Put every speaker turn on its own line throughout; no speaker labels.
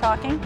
talking?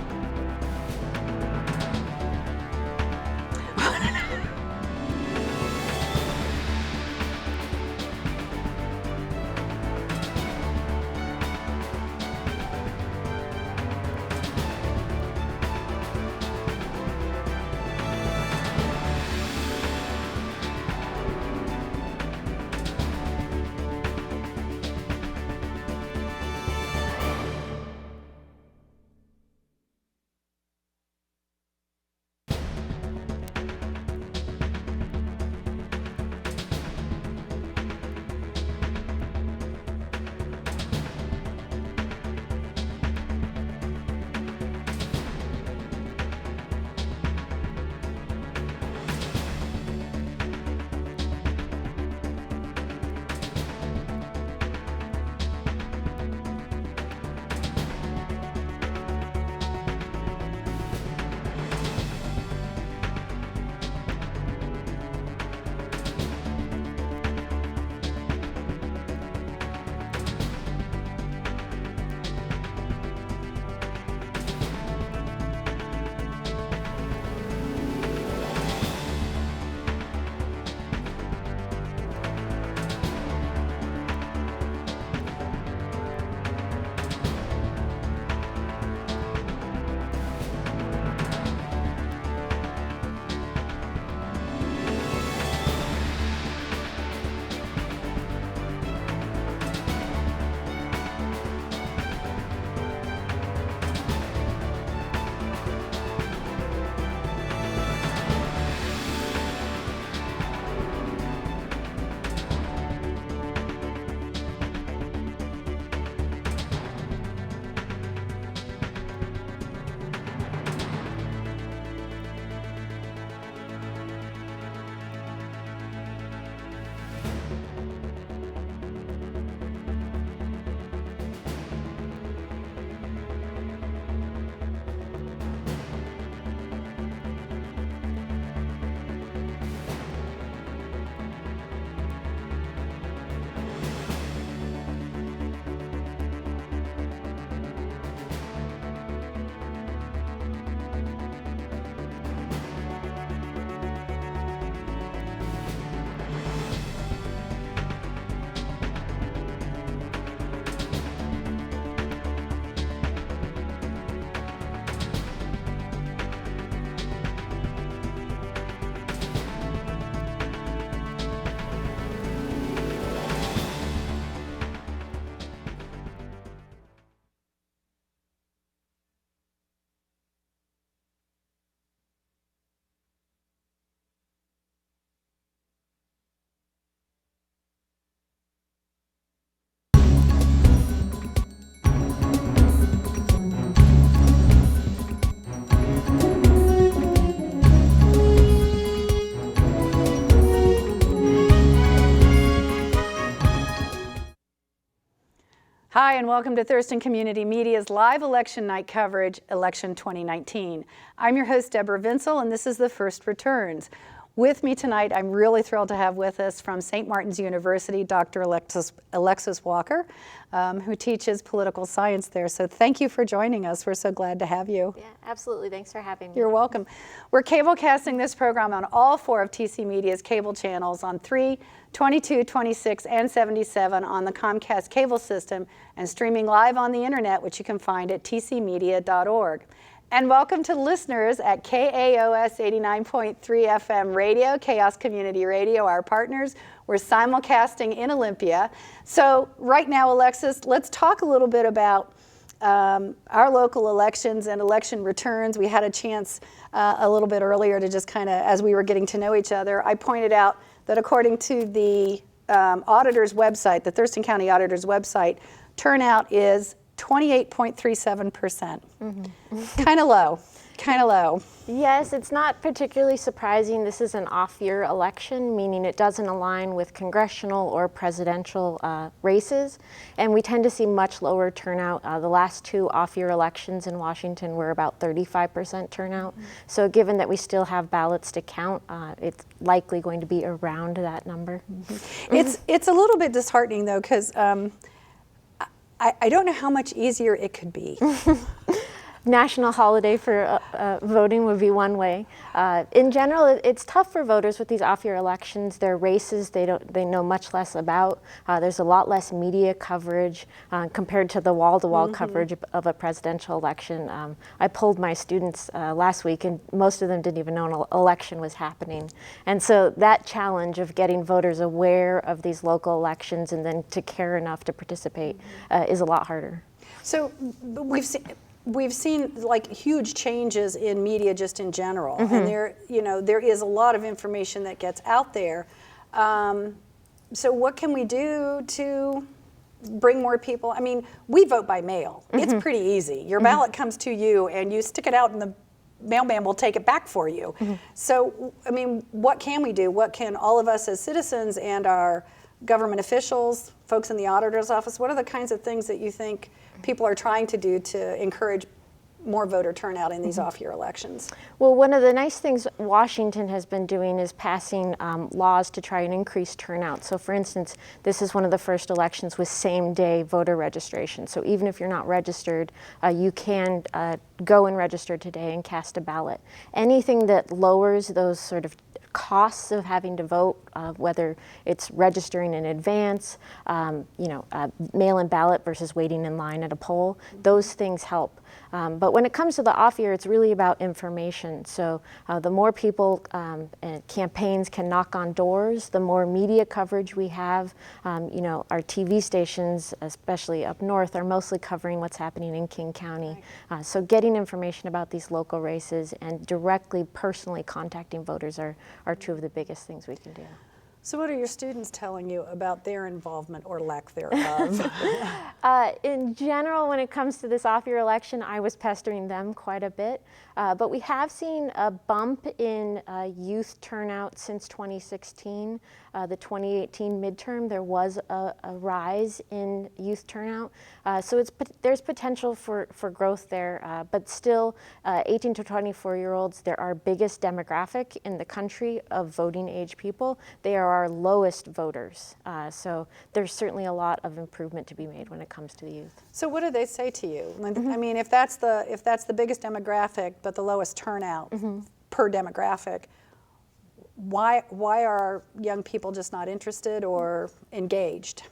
Hi, and welcome to Thurston Community Media's live election night coverage, Election 2019. I'm your host, Deborah Vinsel, and this is the First Returns. With me tonight, I'm really thrilled to have with us from St. Martin's University, Dr. Alexis Walker, who teaches political science there. So thank you for joining us. We're so glad to have you.
Yeah, absolutely. Thanks for having me.
You're welcome. We're cablecasting this program on all 4 of TCMedia's cable channels on 3, 22, 26, and 77 on the Comcast cable system, and streaming live on the internet, which you can find at tcmedia.org. And welcome to listeners at KAOS 89.3 FM Radio, Chaos Community Radio, our partners. We're simulcasting in Olympia. So right now, Alexis, let's talk a little bit about our local elections and election returns. We had a chance a little bit earlier to just kind of, as we were getting to know each other, I pointed out that according to the auditor's website, the Thurston County auditor's website, turnout is 28.37%. Mm-hmm. Kind of low, kind of low.
Yes, it's not particularly surprising. This is an off-year election, meaning it doesn't align with congressional or presidential races, and we tend to see much lower turnout. The last 2 off-year elections in Washington were about 35% turnout. Mm-hmm. So given that we still have ballots to count, it's likely going to be around that number. Mm-hmm.
It's a little bit disheartening, though, because I don't know how much easier it could be.
national holiday for voting would be one way. In general, it's tough for voters with these off-year elections. They're races they know much less about. There's a lot less media coverage compared to the wall-to-wall coverage of a presidential election. I polled my students last week, and most of them didn't even know an election was happening. And so that challenge of getting voters aware of these local elections and then to care enough to participate is a lot harder.
So we've seen like huge changes in media just in general, and there is a lot of information that gets out there. So what can we do to bring more people? I mean, we vote by mail. It's pretty easy. Your ballot comes to you, and you stick it out, and the mailman will take it back for you. So, I mean, what can we do? What can all of us as citizens and our government officials, folks in the auditor's office, what are the kinds of things that you think people are trying to do to encourage more voter turnout in these off-year elections?
Well, one of the nice things Washington has been doing is passing laws to try and increase turnout. So for instance, this is one of the first elections with same-day voter registration. So even if you're not registered, you can go and register today and cast a ballot. Anything that lowers those sort of costs of having to vote, whether it's registering in advance, mail-in ballot versus waiting in line at a poll, those things help. But when it comes to the off year, it's really about information. So the more people and campaigns can knock on doors, the more media coverage we have. Our TV stations, especially up north, are mostly covering what's happening in King County. So getting information about these local races and directly, personally contacting voters are two of the biggest things we can do.
So what are your students telling you about their involvement or lack thereof?
In general, when it comes to this off-year election, I was pestering them quite a bit. But we have seen a bump in youth turnout since 2016. The 2018 midterm, there was a rise in youth turnout. So there's potential for growth there. But still, 18 to 24-year-olds, they're our biggest demographic in the country of voting age people. They are our lowest voters. So there's certainly a lot of improvement to be made when it comes to the youth.
So what do they say to you? I mean, if that's the biggest demographic but the lowest turnout per demographic, why are young people just not interested or engaged?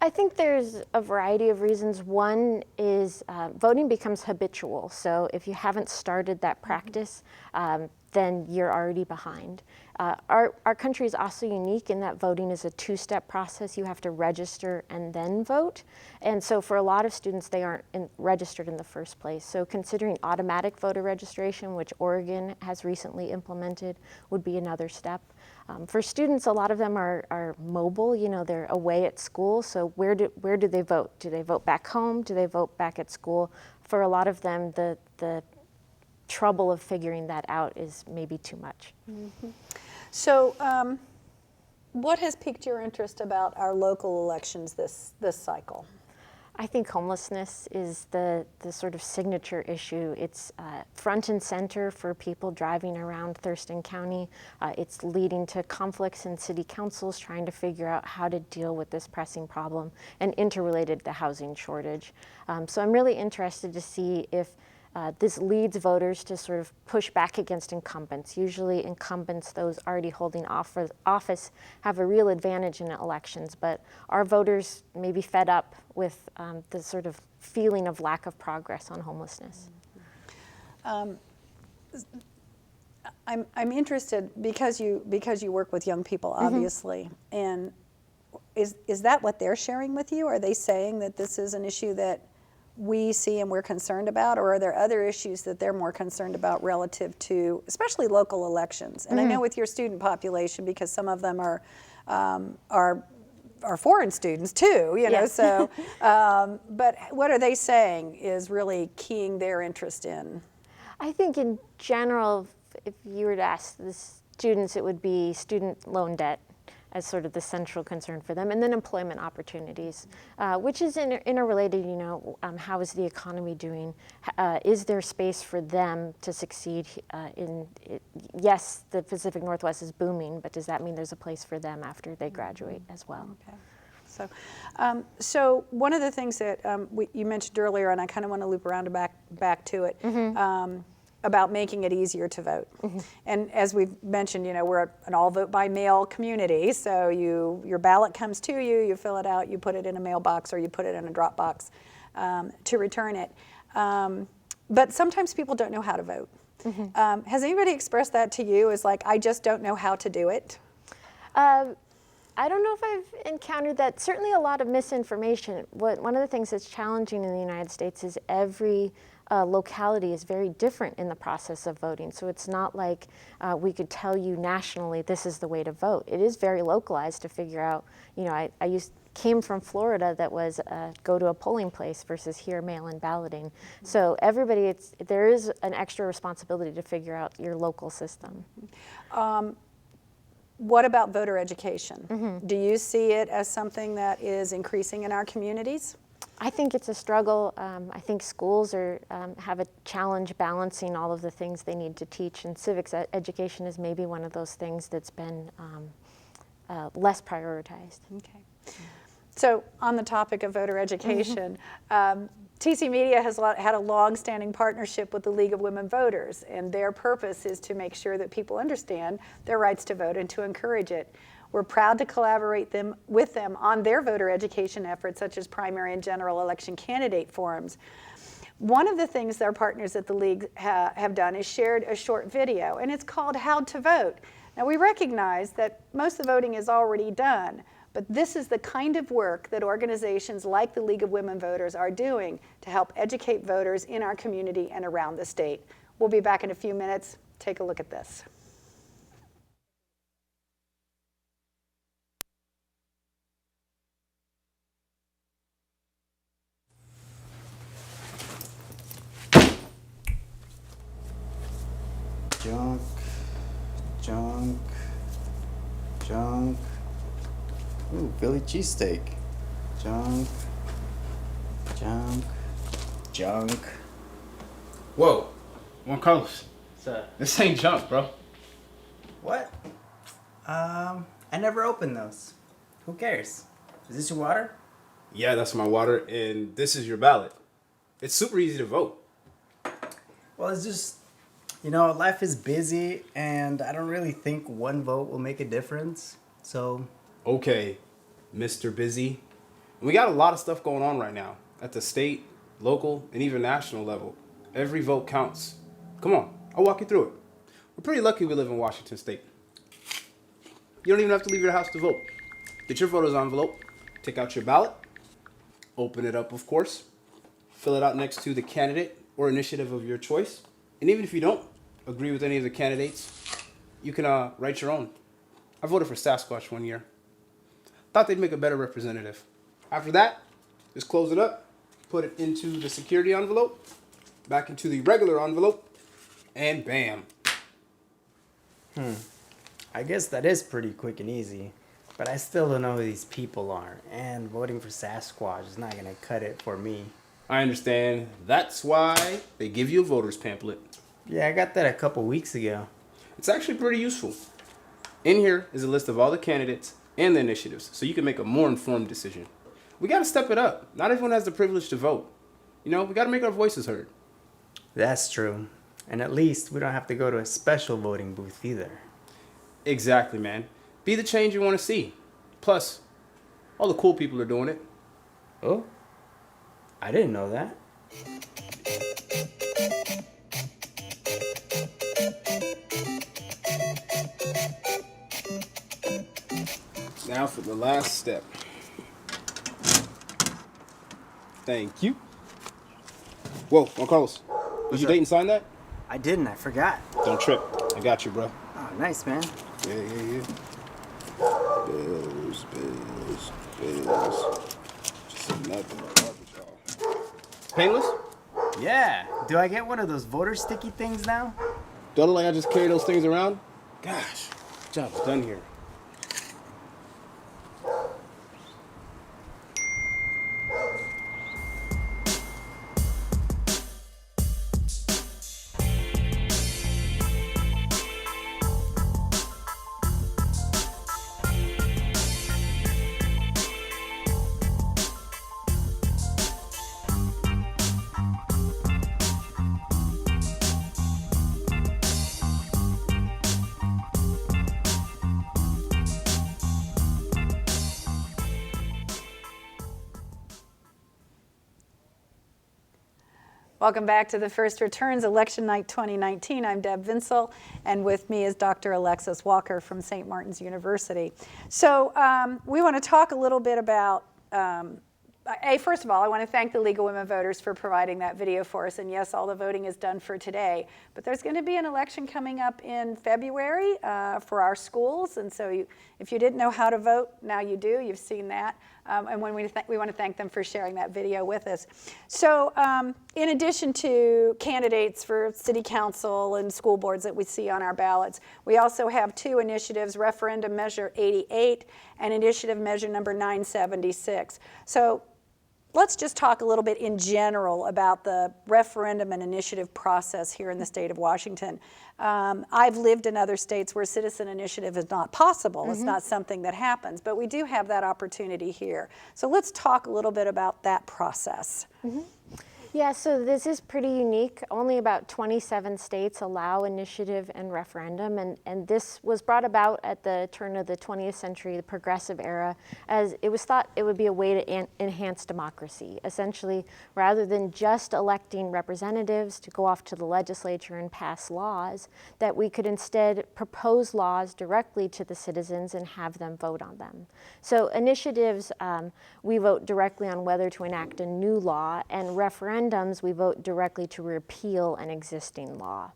I think there's a variety of reasons. One is voting becomes habitual. So if you haven't started that practice, then you're already behind. Our country is also unique in that voting is a two-step process. You have to register and then vote. And so for a lot of students, they aren't registered in the first place. So considering automatic voter registration, which Oregon has recently implemented, would be another step. For students, a lot of them are mobile. They're away at school. So where do they vote? Do they vote back home? Do they vote back at school? For a lot of them, the trouble of figuring that out is maybe too much.
So what has piqued your interest about our local elections this cycle?
I think homelessness is the sort of signature issue. It's front and center for people driving around Thurston County. It's leading to conflicts in city councils trying to figure out how to deal with this pressing problem, and interrelated the housing shortage. So I'm really interested to see if this leads voters to sort of push back against incumbents. Usually incumbents, those already holding office, have a real advantage in elections, but our voters may be fed up with the sort of feeling of lack of progress on homelessness.
I'm interested because you work with young people, obviously, and is that what they're sharing with you? Are they saying that this is an issue that we see and we're concerned about, or are there other issues that they're more concerned about relative to, especially local elections? And I know with your student population, because some of them are foreign students too,
Yes.
So, but what are they saying is really keying their interest in?
I think in general, if you were to ask the students, it would be student loan debt as sort of the central concern for them, and then employment opportunities, which is interrelated. How is the economy doing? Is there space for them to succeed yes, the Pacific Northwest is booming, but does that mean there's a place for them after they graduate as well?
Okay. So one of the things that you mentioned earlier, and I kind of want to loop around to back to it, about making it easier to vote. And as we've mentioned, we're an all vote by mail community, so your ballot comes to you, you fill it out, you put it in a mailbox or you put it in a drop box to return it. But sometimes people don't know how to vote. Has anybody expressed that to you as like, I just don't know how to do it?
I don't know if I've encountered that. Certainly a lot of misinformation. One of the things that's challenging in the United States is every locality is very different in the process of voting. So it's not like we could tell you nationally this is the way to vote. It is very localized to figure out, I came from Florida that was go to a polling place versus here mail-in balloting. So everybody, there is an extra responsibility to figure out your local system.
What about voter education? Do you see it as something that is increasing in our communities?
I think it's a struggle. I think schools have a challenge balancing all of the things they need to teach, and civics education is maybe one of those things that's been less prioritized.
Okay. So on the topic of voter education, TCMedia has had a long-standing partnership with the League of Women Voters, and their purpose is to make sure that people understand their rights to vote and to encourage it. We're proud to collaborate with them on their voter education efforts, such as primary and general election candidate forums. One of the things their partners at the League have done is shared a short video, and it's called How to Vote. Now, we recognize that most of the voting is already done, but this is the kind of work that organizations like the League of Women Voters are doing to help educate voters in our community and around the state. We'll be back in a few minutes. Take a look at this.
Junk, junk, junk. Ooh, Philly cheesesteak. Junk, junk, junk.
Whoa, Juan Carlos. This ain't junk, bro.
What? I never opened those. Who cares? Is this your water?
Yeah, that's my water, and this is your ballot. It's super easy to vote.
Well, it's just, life is busy, and I don't really think one vote will make a difference. So,
Okay, Mr. Busy. We got a lot of stuff going on right now at the state, local, and even national level. Every vote counts. Come on, I'll walk you through it. We're pretty lucky we live in Washington State. You don't even have to leave your house to vote. Get your voter's envelope, take out your ballot, open it up, of course, fill it out next to the candidate or initiative of your choice. And even if you don't agree with any of the candidates, you can write your own. I voted for Sasquatch one year. Thought they'd make a better representative. After that, just close it up, put it into the security envelope, back into the regular envelope, and bam.
I guess that is pretty quick and easy. But I still don't know who these people are. And voting for Sasquatch is not going to cut it for me.
I understand. That's why they give you a voter's pamphlet.
Yeah, I got that a couple weeks ago.
It's actually pretty useful. In here is a list of all the candidates and the initiatives, so you can make a more informed decision. We got to step it up. Not everyone has the privilege to vote. We got to make our voices heard.
That's true. And at least we don't have to go to a special voting booth either.
Exactly, man. Be the change you want to see. Plus, all the cool people are doing it.
Oh? I didn't know that.
Now for the last step. Thank you. Whoa, Juan Carlos. Did you date and sign that?
I didn't. I forgot.
Don't trip. I got you, bro.
Oh, nice, man.
Yeah. Bills. Just nothing but garbage, y'all. Painless?
Yeah. Do I get one of those voter sticky things now?
Do I look like I just carry those things around? Gosh, job's done here.
Welcome back to the First Returns Election Night 2019. I'm Deb Vinsel, and with me is Dr. Alexis Walker from St. Martin's University. So we want to talk a little bit about, first of all, I want to thank the League of Women Voters for providing that video for us. And yes, all the voting is done for today. But there's going to be an election coming up in February for our schools. And so if you didn't know how to vote, now you do. You've seen that. And when we want to thank them for sharing that video with us. So in addition to candidates for city council and school boards that we see on our ballots, we also have two initiatives, Referendum Measure 88 and Initiative Measure number 976. So let's just talk a little bit in general about the referendum and initiative process here in the state of Washington. I've lived in other states where citizen initiative is not possible. It's not something that happens, but we do have that opportunity here. So let's talk a little bit about that process.
Yeah, so this is pretty unique. Only about 27 states allow initiative and referendum, and this was brought about at the turn of the 20th century, the progressive era, as it was thought it would be a way to enhance democracy. Essentially, rather than just electing representatives to go off to the legislature and pass laws, that we could instead propose laws directly to the citizens and have them vote on them. So initiatives, we vote directly on whether to enact a new law, and referendums, we vote directly to repeal an existing law.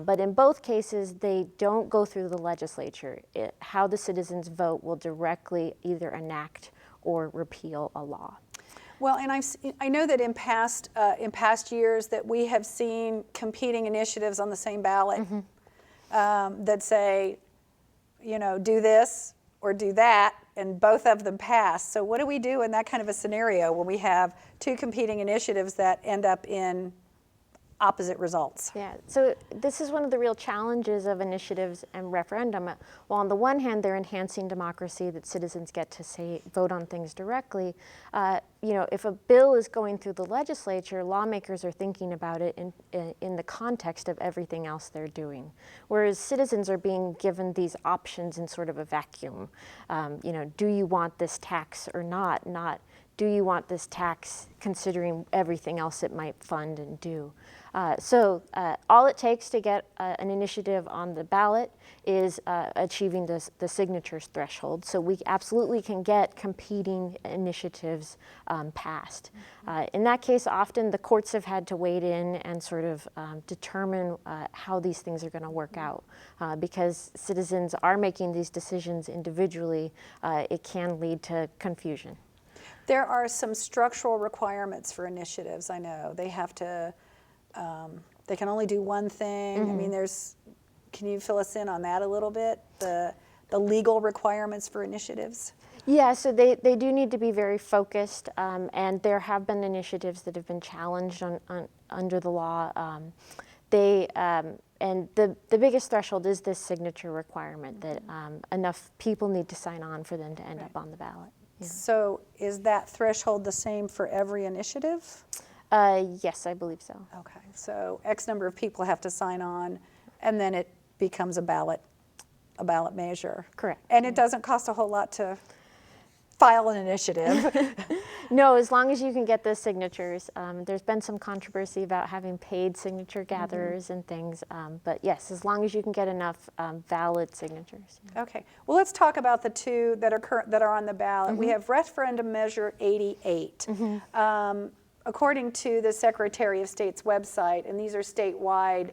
But in both cases, they don't go through the legislature. How the citizens vote will directly either enact or repeal a law.
Well, and I know that in past years that we have seen competing initiatives on the same ballot that say, you know, do this or do that, and both of them pass. So what do we do in that kind of a scenario when we have two competing initiatives that end up in opposite results?
Yeah, so this is one of the real challenges of initiatives and referendum. While on the one hand, they're enhancing democracy, that citizens get to vote on things directly. You know, if a bill is going through the legislature, lawmakers are thinking about it in the context of everything else they're doing. Whereas citizens are being given these options in sort of a vacuum. You know, do you want this tax or not? Not, do you want this tax considering everything else it might fund and do? So all it takes to get an initiative on the ballot is achieving the signatures threshold. So we absolutely can get competing initiatives passed. In that case, often the courts have had to wade in and sort of determine how these things are going to work out. Because citizens are making these decisions individually, it can lead to confusion.
There are some structural requirements for initiatives, I know. They have to, they can only do one thing. I mean, can you fill us in on that a little bit? The legal requirements for initiatives?
Yeah, so they do need to be very focused, and there have been initiatives that have been challenged under the law. And the biggest threshold is this signature requirement that enough people need to sign on for them to end up on the ballot. Yeah.
So is that threshold the same for every initiative?
Yes, I believe so.
Okay, so X number of people have to sign on, and then it becomes a ballot measure.
Correct.
And it doesn't cost a whole lot to file an initiative.
No, as long as you can get the signatures. There's been some controversy about having paid signature gatherers and things, but yes, as long as you can get enough valid signatures.
Okay, well, let's talk about the two that are on the ballot. We have Referendum Measure 88. According to the Secretary of State's website, and these are statewide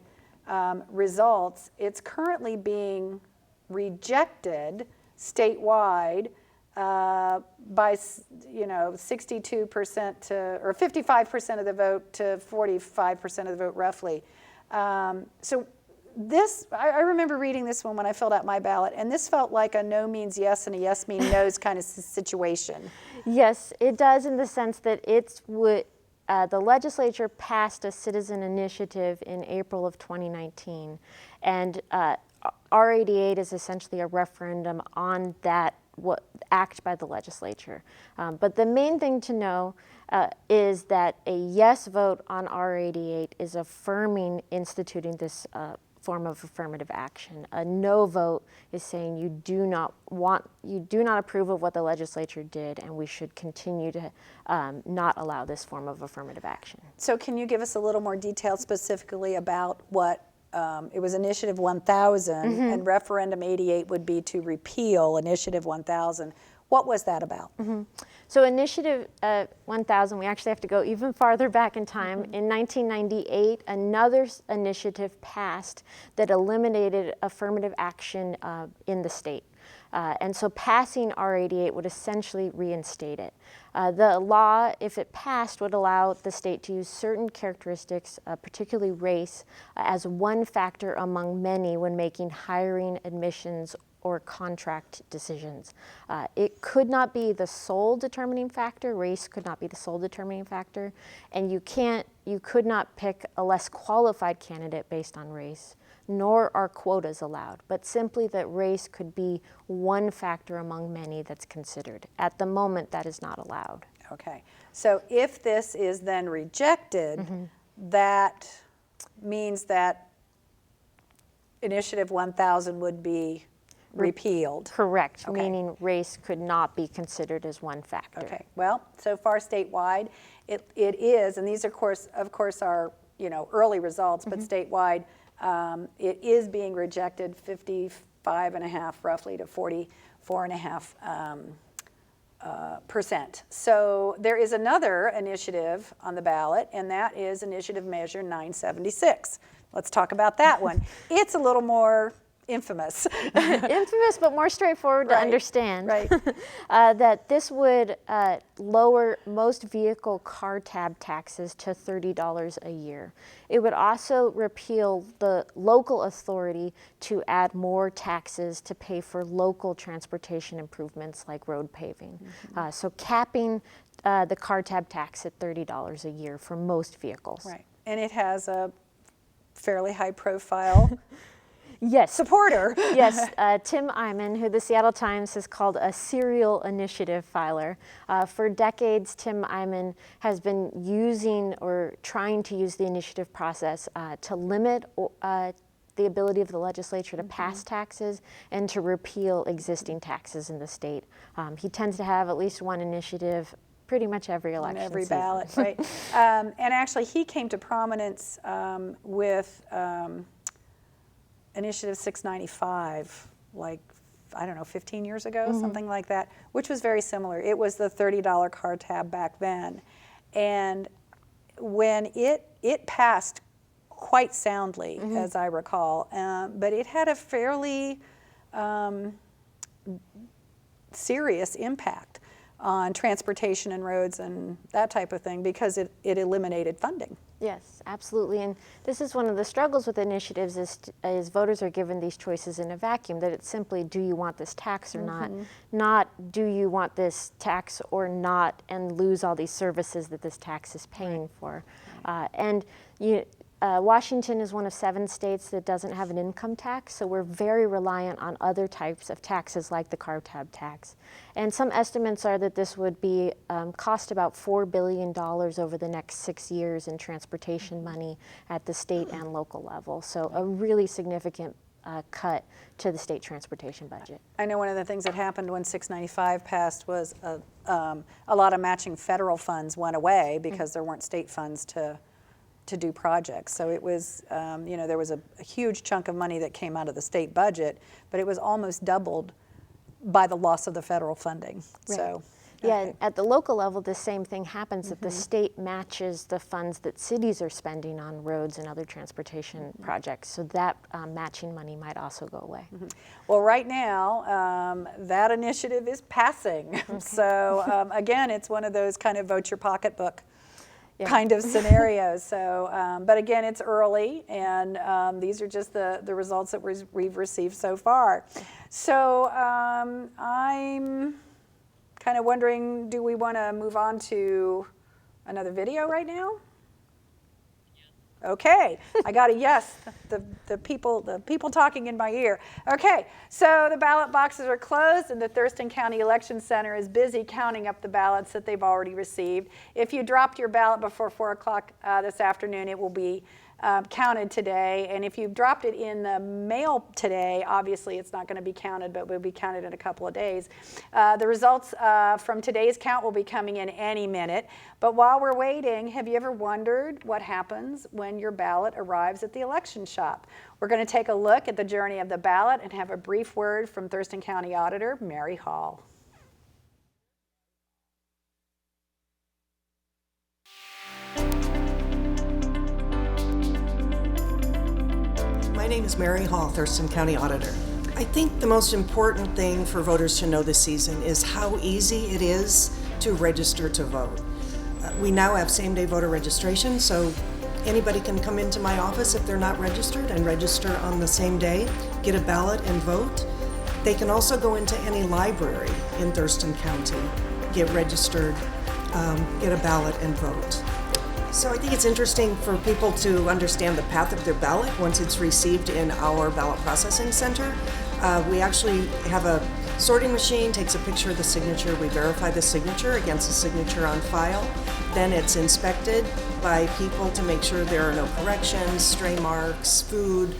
results, it's currently being rejected statewide by 62% to, or 55% of the vote to 45% of the vote roughly. So this, I remember reading this one when I filled out my ballot, and this felt like a no means yes and a yes means no's kind of situation.
Yes, it does, in the sense that the legislature passed a citizen initiative in April of 2019, and R88 is essentially a referendum on that act by the legislature. But the main thing to know is that a yes vote on R88 is affirming instituting this form of affirmative action. A no vote is saying you do not approve of what the legislature did, and we should continue to not allow this form of affirmative action.
So can you give us a little more detail specifically about what, it was Initiative 1000, and Referendum 88 would be to repeal Initiative 1000. What was that about?
So Initiative 1000, we actually have to go even farther back in time. In 1998, another initiative passed that eliminated affirmative action in the state. And so passing R88 would essentially reinstate it. The law, if it passed, would allow the state to use certain characteristics, particularly race, as one factor among many when making hiring, admissions, or contract decisions. It could not be the sole determining factor. Race could not be the sole determining factor, and you could not pick a less qualified candidate based on race, nor are quotas allowed, but simply that race could be one factor among many that's considered. At the moment, that is not allowed.
Okay, so if this is then rejected, that means that Initiative 1000 would be repealed.
Correct,
Okay.
meaning race could not be considered as one factor.
Okay, well, so far statewide, it is, and these of course are, early results, but statewide, it is being rejected 55.5 roughly to 44.5%. So there is another initiative on the ballot, and that is Initiative Measure 976. Let's talk about that one. It's a little more infamous.
Infamous, but more straightforward to understand.
Right.
That this would lower most vehicle car tab taxes to $30 a year. It would also repeal the local authority to add more taxes to pay for local transportation improvements like road paving. So capping the car tab tax at $30 a year for most vehicles.
Right, and it has a fairly high profile supporter.
Yes, Tim Eyman, who the Seattle Times has called a serial initiative filer. For decades, Tim Eyman has been using or trying to use the initiative process to limit the ability of the legislature to pass taxes and to repeal existing taxes in the state. He tends to have at least one initiative pretty much every election
On every
season.
ballot, right. And actually, he came to prominence with Initiative 695, like, I don't know, 15 years ago, something like that, which was very similar. It was the $30 car tab back then. And when it passed quite soundly, as I recall, but it had a fairly serious impact on transportation and roads and that type of thing because it eliminated funding.
Yes, absolutely. And this is one of the struggles with initiatives is voters are given these choices in a vacuum, that it's simply, do you want this tax or not, do you want this tax or not, and lose all these services that this tax is paying for. And Washington is one of 7 states that doesn't have an income tax, so we're very reliant on other types of taxes like the car tab tax. And some estimates are that this would be cost about $4 billion over the next 6 years in transportation money at the state and local level. So a really significant cut to the state transportation budget.
I know one of the things that happened when 695 passed was a lot of matching federal funds went away because there weren't state funds to do projects. So it was, there was a huge chunk of money that came out of the state budget, but it was almost doubled by the loss of the federal funding.
Right.
So,
yeah,
okay.
and at the local level, the same thing happens, that the state matches the funds that cities are spending on roads and other transportation projects. So that matching money might also go away.
Well, right now, that initiative is passing. So again, it's one of those kind of vote your pocketbook kind of scenarios. So, but again, it's early, and these are just the results that we've received so far. So I'm kind of wondering, do we want to move on to another video right now? Okay, I got a yes. The people talking in my ear. Okay, so the ballot boxes are closed, and the Thurston County Election Center is busy counting up the ballots that they've already received. If you dropped your ballot before 4 o'clock this afternoon, it will be counted today. And if you've dropped it in the mail today, obviously it's not going to be counted, but will be counted in a couple of days. The results from today's count will be coming in any minute. But while we're waiting, have you ever wondered what happens when your ballot arrives at the election shop? We're going to take a look at the journey of the ballot and have a brief word from Thurston County Auditor Mary Hall.
My name is Mary Hall, Thurston County Auditor. I think the most important thing for voters to know this season is how easy it is to register to vote. We now have same-day voter registration, so anybody can come into my office if they're not registered and register on the same day, get a ballot and vote. They can also go into any library in Thurston County, get registered, get a ballot and vote. So I think it's interesting for people to understand the path of their ballot once it's received in our ballot processing center. We actually have a sorting machine, takes a picture of the signature, we verify the signature against the signature on file. Then it's inspected by people to make sure there are no corrections, stray marks, food.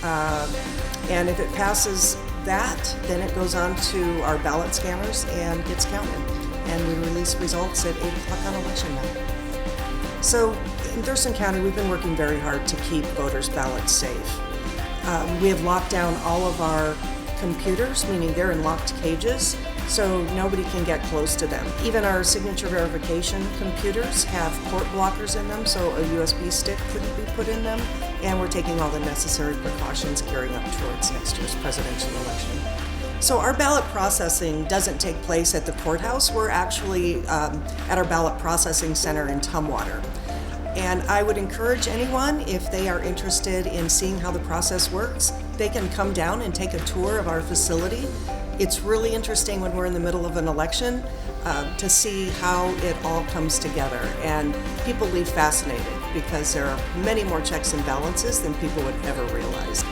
And if it passes that, then it goes on to our ballot scanners and gets counted. And we release results at 8 o'clock on election night. So in Thurston County, we've been working very hard to keep voters' ballots safe. We have locked down all of our computers, meaning they're in locked cages, so nobody can get close to them. Even our signature verification computers have port blockers in them, so a USB stick couldn't be put in them, and we're taking all the necessary precautions gearing up towards next year's presidential election. So our ballot processing doesn't take place at the courthouse. We're actually at our ballot processing center in Tumwater. And I would encourage anyone, if they are interested in seeing how the process works, they can come down and take a tour of our facility. It's really interesting when we're in the middle of an election to see how it all comes together. And people leave fascinated because there are many more checks and balances than people would ever realize.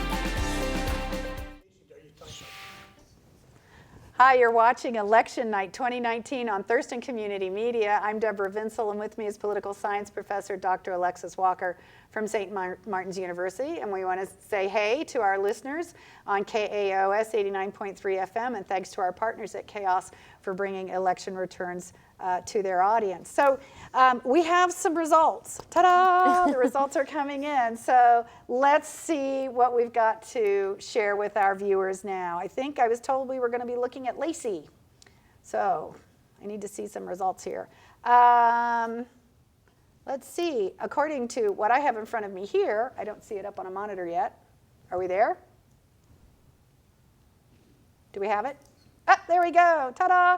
Hi, you're watching Election Night 2019 on Thurston Community Media. I'm Deborah Vinsel, and with me is political science professor Dr. Alexis Walker from St. Martin's University. And we want to say hey to our listeners on KAOS 89.3 FM, and thanks to our partners at Chaos for bringing election returns to their audience. So we have some results. Ta-da! The results are coming in. So let's see what we've got to share with our viewers now. I think I was told we were going to be looking at Lacey. So I need to see some results here. Let's see. According to what I have in front of me here, I don't see it up on a monitor yet. Are we there? Do we have it? Oh, there we go. Ta-da!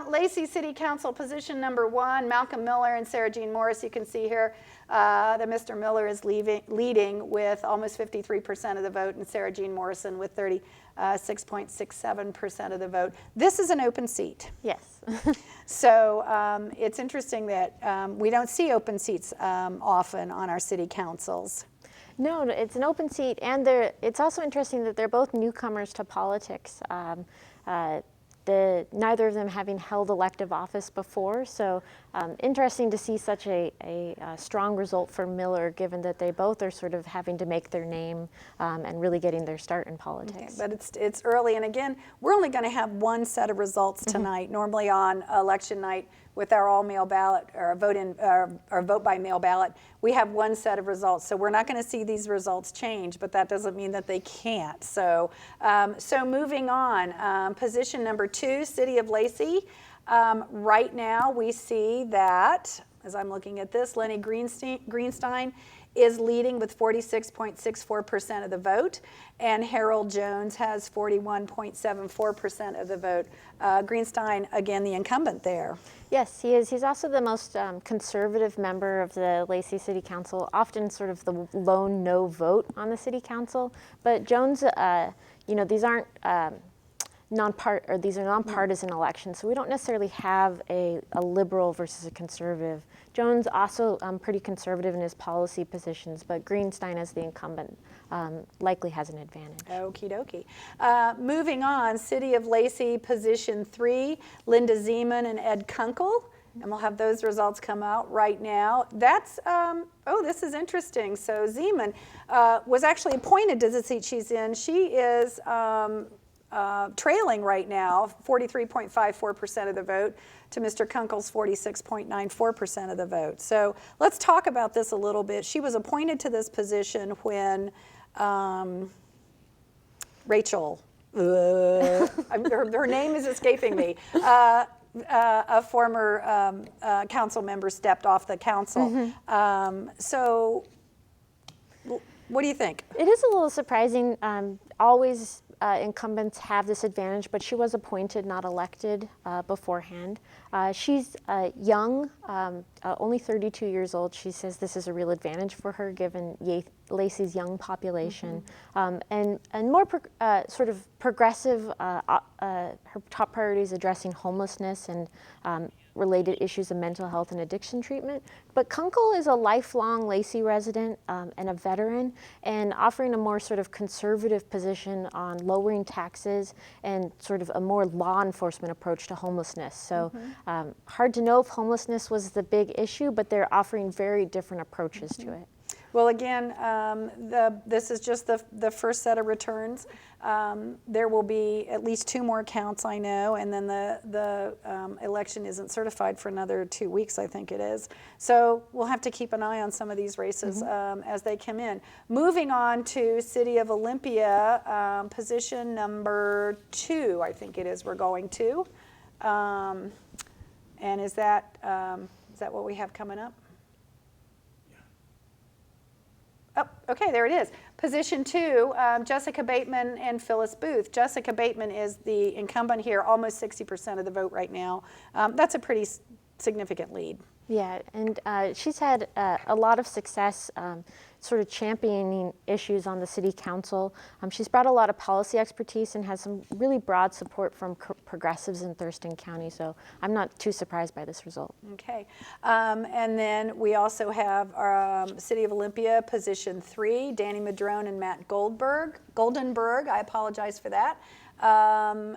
Lacey City Council position number 1, Malcolm Miller and Sarah Jean Morris. You can see here that Mr. Miller is leading with almost 53% of the vote, and Sarah Jean Morrison with 36.67% of the vote. This is an open seat.
Yes.
So it's interesting that we don't see open seats often on our city councils.
No, it's an open seat, and it's also interesting that they're both newcomers to politics. Neither of them having held elective office before, so interesting to see such a strong result for Miller, given that they both are sort of having to make their name and really getting their start in politics.
Okay, but it's early, and again, we're only going to have one set of results tonight. Normally on election night, with our all-mail ballot or vote by mail ballot, we have one set of results. So we're not going to see these results change, but that doesn't mean that they can't. So, moving on, position number 2, City of Lacey. Right now we see that, as I'm looking at this, Lenny Greenstein is leading with 46.64% of the vote, and Harold Jones has 41.74% of the vote. Greenstein, again, the incumbent there.
Yes, he is. He's also the most conservative member of the Lacey City Council, often sort of the lone no vote on the City Council. But Jones, these aren't these are nonpartisan elections, so we don't necessarily have a liberal versus a conservative. Jones also pretty conservative in his policy positions, but Greenstein as the incumbent likely has an advantage.
Okie dokie. Moving on, City of Lacey, position 3, Linda Zeman and Ed Kunkel. and we'll have those results come out right now. That's, oh, this is interesting. So Zeman was actually appointed to the seat she's in. She is trailing right now, 43.54% of the vote to Mr. Kunkel's 46.94% of the vote. So let's talk about this a little bit. She was appointed to this position when Rachel, her name is escaping me, a former council member stepped off the council. So what do you think?
It is a little surprising. Always incumbents have this advantage, but she was appointed, not elected beforehand. She's young, only 32 years old. She says this is a real advantage for her given Lacey's young population. And more sort of progressive, her top priority is addressing homelessness and related issues of mental health and addiction treatment. But Kunkel is a lifelong Lacey resident and a veteran, and offering a more sort of conservative position on lowering taxes and sort of a more law enforcement approach to homelessness. So hard to know if homelessness was the big issue, but they're offering very different approaches to it.
Well, again, this is just the first set of returns. There will be at least 2 more counts, I know, and then the election isn't certified for another 2 weeks, I think it is. So we'll have to keep an eye on some of these races as they come in. Moving on to City of Olympia, position number 2, I think it is we're going to. And is that what we have coming up? Oh, okay, there it is. Position 2, Jessica Bateman and Phyllis Booth. Jessica Bateman is the incumbent here, almost 60% of the vote right now. That's a pretty significant lead.
Yeah, and she's had a lot of success sort of championing issues on the city council. She's brought a lot of policy expertise and has some really broad support from progressives in Thurston County, so I'm not too surprised by this result.
Okay, and then we also have City of Olympia, position 3, Danny Madrone and Matt Goldenberg, I apologize for that.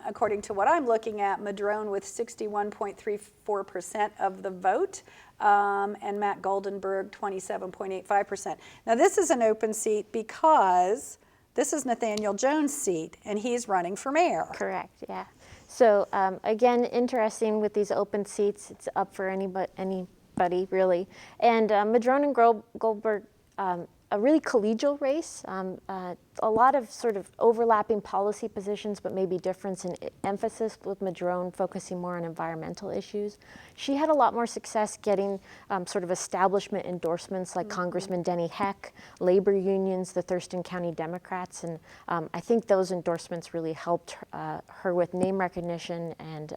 According to what I'm looking at, Madrone with 61.34% of the vote, and Matt Goldenberg 27.85%. Now this is an open seat because this is Nathaniel Jones' seat, and he's running for mayor.
Correct, yeah. So again, interesting with these open seats, it's up for anybody really. And Madrone and Goldberg, a really collegial race, a lot of sort of overlapping policy positions, but maybe difference in emphasis, with Madrone focusing more on environmental issues. She had a lot more success getting sort of establishment endorsements like Congressman Denny Heck, labor unions, the Thurston County Democrats, and I think those endorsements really helped her with name recognition and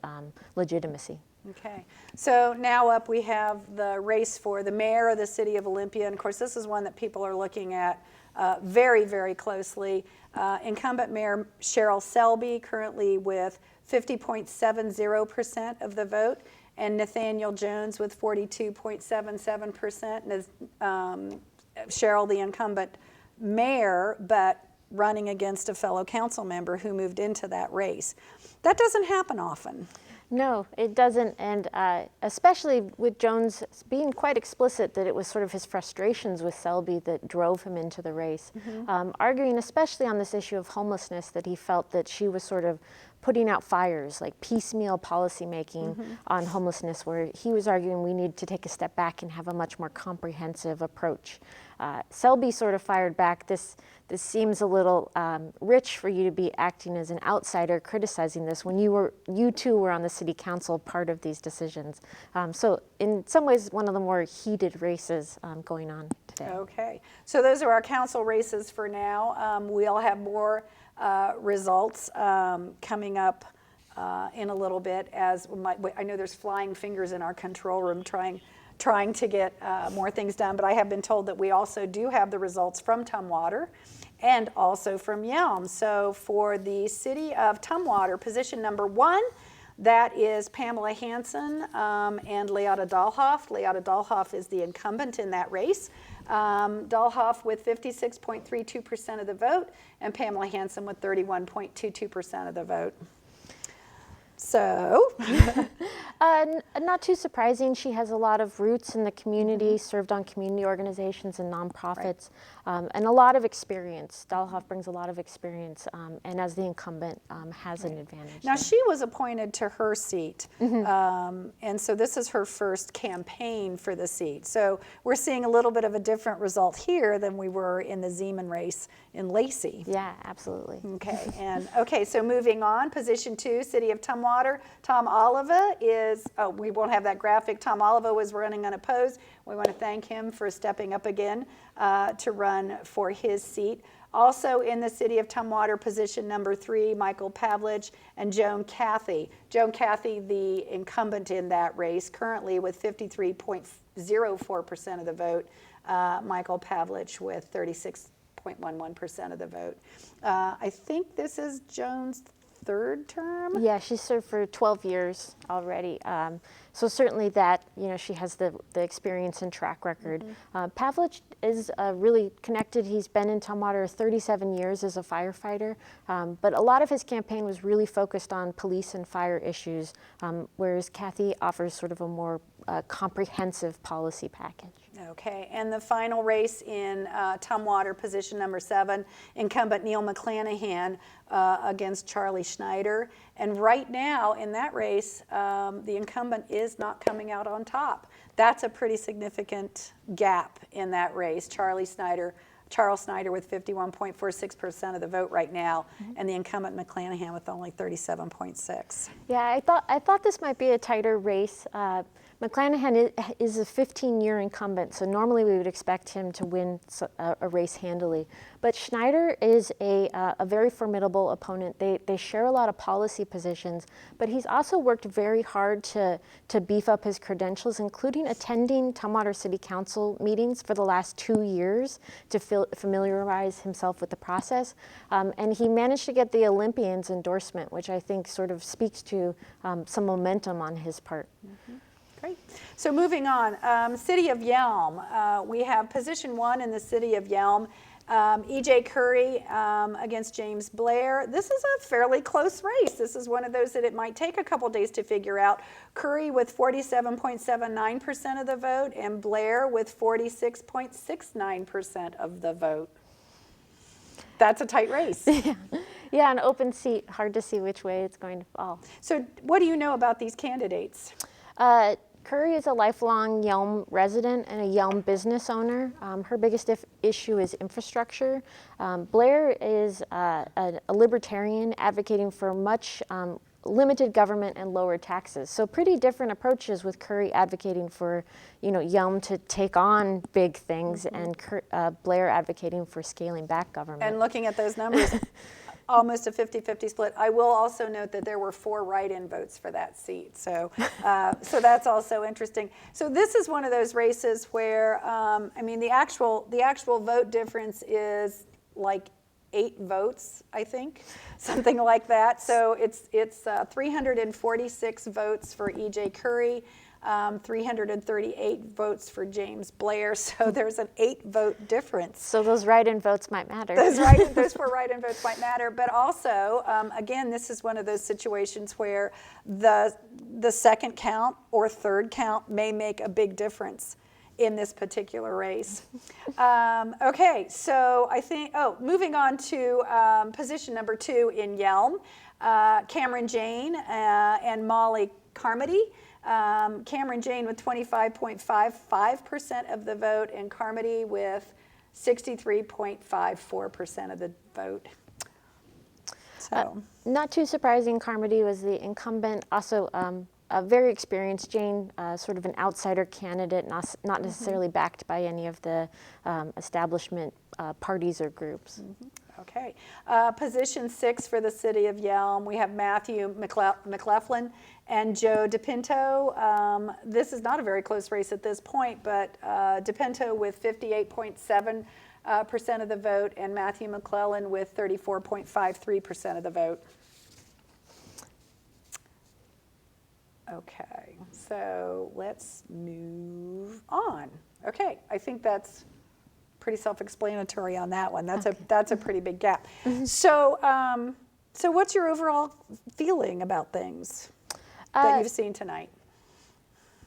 legitimacy.
Okay, so now up we have the race for the mayor of the City of Olympia, and of course this is one that people are looking at very, very closely. Incumbent Mayor Cheryl Selby currently with 50.70% of the vote, and Nathaniel Jones with 42.77%. Cheryl, the incumbent mayor, but running against a fellow council member who moved into that race. That doesn't happen often.
No, it doesn't, and especially with Jones being quite explicit that it was sort of his frustrations with Selby that drove him into the race, arguing especially on this issue of homelessness that he felt that she was sort of putting out fires, like piecemeal policymaking on homelessness, where he was arguing we need to take a step back and have a much more comprehensive approach. Selby sort of fired back, this seems a little rich for you to be acting as an outsider criticizing this when you too were on the city council part of these decisions. So in some ways, one of the more heated races going on today.
Okay, so those are our council races for now. We'll have more results coming up in a little bit, as I know there's flying fingers in our control room trying to get more things done, but I have been told that we also do have the results from Tumwater and also from Yelm. So for the City of Tumwater, position number 1, that is Pamela Hansen and Leota Dahlhoff. Leota Dahlhoff is the incumbent in that race. Dahlhoff with 56.32% of the vote, and Pamela Hansen with 31.22% of the vote. So,
Not too surprising. She has a lot of roots in the community, served on community organizations and nonprofits, and a lot of experience. Dahlhoff brings a lot of experience, and as the incumbent, has an advantage.
now
there.
she was appointed to her seat, and so this is her first campaign for the seat. So we're seeing a little bit of a different result here than we were in the Zeman race in Lacey.
Yeah, absolutely.
Okay, so moving on, position 2, City of Tumwater. Tom Oliva is, we won't have that graphic. Tom Oliva was running unopposed. We want to thank him for stepping up again to run for his seat. Also in the City of Tumwater, position number 3, Michael Pavlich and Joan Cathy. Joan Cathy, the incumbent in that race, currently with 53.04% of the vote. Michael Pavlich with 36.11% of the vote. I think this is Joan's third term.
Yeah, she's served for 12 years already. So certainly that, she has the experience and track record. Pavlich is really connected. He's been in Tumwater 37 years as a firefighter, but a lot of his campaign was really focused on police and fire issues, whereas Cathy offers sort of a more comprehensive policy package.
Okay, and the final race in Tumwater, position number 7, incumbent Neil McClanahan against Charlie Schneider. And right now in that race, the incumbent is not coming out on top. That's a pretty significant gap in that race. Charles Snyder with 51.46% of the vote right now, and the incumbent McClanahan with only 37.6.
Yeah, I thought this might be a tighter race. McClanahan is a 15-year incumbent, so normally we would expect him to win a race handily. But Schneider is a very formidable opponent. They share a lot of policy positions, but he's also worked very hard to beef up his credentials, including attending Tumwater City Council meetings for the last 2 years to familiarize himself with the process. And he managed to get the Olympians endorsement, which I think sort of speaks to some momentum on his part.
Great. So moving on, City of Yelm. We have position 1 in the City of Yelm. E.J. Curry against James Blair. This is a fairly close race. This is one of those that it might take a couple days to figure out. Curry with 47.79% of the vote and Blair with 46.69% of the vote. That's a tight race.
Yeah, an open seat, hard to see which way it's going to fall.
So what do you know about these candidates?
Curry is a lifelong Yelm resident and a Yelm business owner. Her biggest issue is infrastructure. Blair is a libertarian advocating for much limited government and lower taxes. So pretty different approaches, with Curry advocating for Yelm to take on big things, and Blair advocating for scaling back government.
And looking at those numbers, almost a 50-50 split. I will also note that there were 4 write-in votes for that seat, so so that's also interesting. So this is one of those races where the actual vote difference is like 8 votes, I think, something like that. So it's 346 votes for E.J. Curry. 338 votes for James Blair, so there's an 8-vote difference.
So those write-in votes might matter.
Those 4 write-in votes might matter, but also, again, this is one of those situations where the second count or third count may make a big difference in this particular race. Okay, so I think, moving on to position number 2 in Yelm, Cameron Jane and Molly Carmody. Cameron Jane with 25.55% of the vote, and Carmody with 63.54% of the vote. So,
not too surprising, Carmody was the incumbent, also a very experienced. Jane, sort of an outsider candidate, not necessarily backed by any of the establishment parties or groups.
Okay. Position 6 for the City of Yelm, we have Matthew McLaughlin and Joe DePinto. This is not a very close race at this point, but DePinto with 58.7% of the vote and Matthew McClellan with 34.53% of the vote. Okay, so let's move on. Okay, I think that's pretty self-explanatory on that one. That's a pretty big gap. So So what's your overall feeling about things that you've seen tonight?